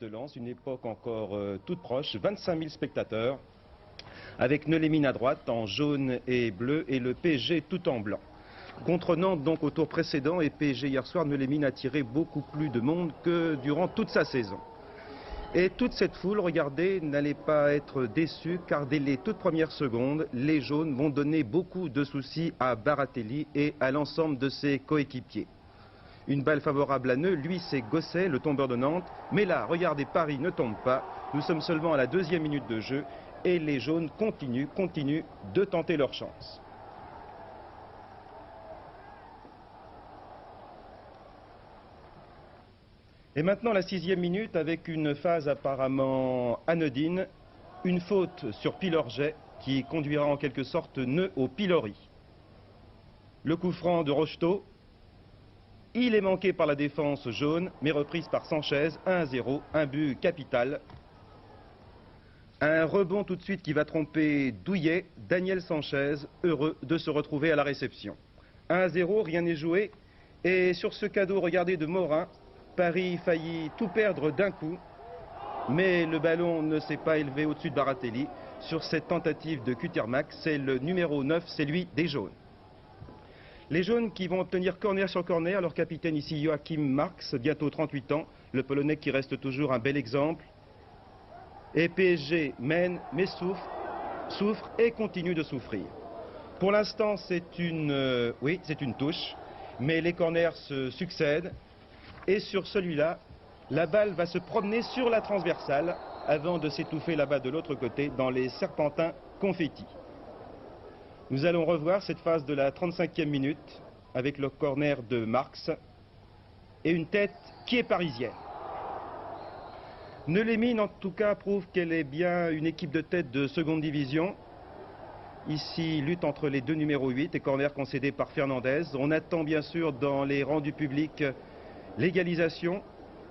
de Lens, une époque encore toute proche, 25 000 spectateurs, avec Neulémine à droite en jaune et bleu et le PSG tout en blanc. Contre Nantes donc au tour précédent et PSG hier soir, Neulémine a tiré beaucoup plus de monde que durant toute sa saison. Et toute cette foule, regardez, n'allait pas être déçue car dès les toutes premières secondes, les jaunes vont donner beaucoup de soucis à Baratelli et à l'ensemble de ses coéquipiers. Une balle favorable à Neu, lui c'est Gosset, le tombeur de Nantes. Mais là, regardez, Paris ne tombe pas. Nous sommes seulement à la 2e minute de jeu et les jaunes continuent de tenter leur chance. Et maintenant la 6e minute avec une phase apparemment anodine. Une faute sur Pilorget qui conduira en quelque sorte Neu au pilori. Le coup franc de Rocheteau. Il est manqué par la défense jaune, mais reprise par Sanchez, 1-0, un but capital. Un rebond tout de suite qui va tromper Douillet, Daniel Sanchez, heureux de se retrouver à la réception. 1-0, rien n'est joué. Et sur ce cadeau, regardez, de Morin, Paris faillit tout perdre d'un coup. Mais le ballon ne s'est pas élevé au-dessus de Baratelli. Sur cette tentative de Kutermack, c'est le numéro 9, c'est lui des jaunes. Les jaunes qui vont obtenir corner sur corner, leur capitaine ici Joachim Marx, bientôt 38 ans, le Polonais qui reste toujours un bel exemple. Et PSG mène, mais souffre et continue de souffrir. Pour l'instant, c'est une touche, mais les corners se succèdent. Et sur celui-là, la balle va se promener sur la transversale avant de s'étouffer là-bas de l'autre côté dans les serpentins confettis. Nous allons revoir cette phase de la 35e minute avec le corner de Marx et une tête qui est parisienne. Neulémine en tout cas prouve qu'elle est bien une équipe de tête de seconde division. Ici, lutte entre les deux numéros 8 et corner concédé par Fernandez. On attend bien sûr dans les rangs du public l'égalisation,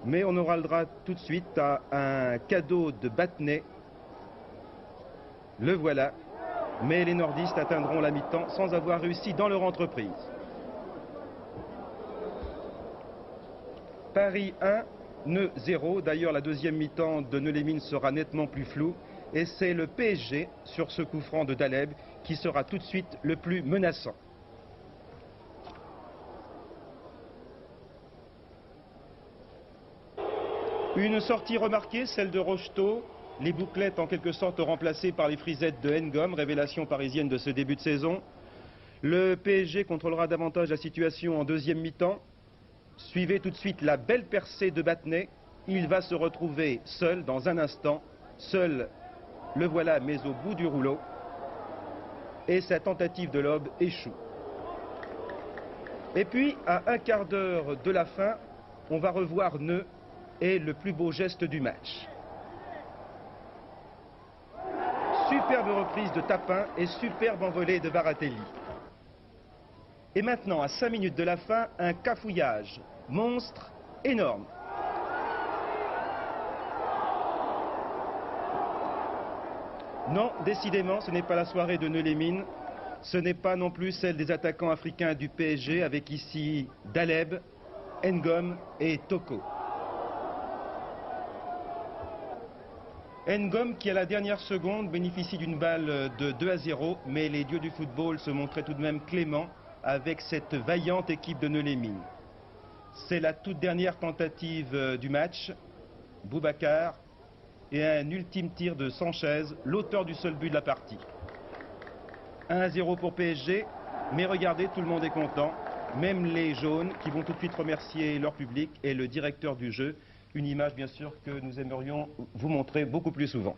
mais on aura le droit tout de suite à un cadeau de Battenet. Le voilà. Mais les nordistes atteindront la mi-temps sans avoir réussi dans leur entreprise. Paris 1, Neu 0. D'ailleurs, la 2e mi-temps de Neulémine sera nettement plus floue. Et c'est le PSG, sur ce coup franc de Daleb, qui sera tout de suite le plus menaçant. Une sortie remarquée, celle de Rocheteau. Les bouclettes en quelque sorte remplacées par les frisettes de Ngom, révélation parisienne de ce début de saison. Le PSG contrôlera davantage la situation en 2e mi-temps. Suivez tout de suite la belle percée de Battenet. Il va se retrouver seul dans un instant. Seul, le voilà, mais au bout du rouleau. Et sa tentative de lob échoue. Et puis, à un quart d'heure de la fin, on va revoir Neu et le plus beau geste du match. Superbe reprise de Tapin et superbe envolée de Baratelli. Et maintenant, à 5 minutes de la fin, un cafouillage monstre, énorme. Non, décidément, ce n'est pas la soirée de Neulémine. Ce n'est pas non plus celle des attaquants africains du PSG, avec ici Daleb, Ngom et Toko. Ngom qui à la dernière seconde bénéficie d'une balle de 2-0, mais les dieux du football se montraient tout de même cléments avec cette vaillante équipe de Neulémine. C'est la toute dernière tentative du match. Boubacar et un ultime tir de Sanchez, l'auteur du seul but de la partie. 1-0 pour PSG, mais regardez, tout le monde est content, même les jaunes qui vont tout de suite remercier leur public et le directeur du jeu. Une image bien sûr que nous aimerions vous montrer beaucoup plus souvent.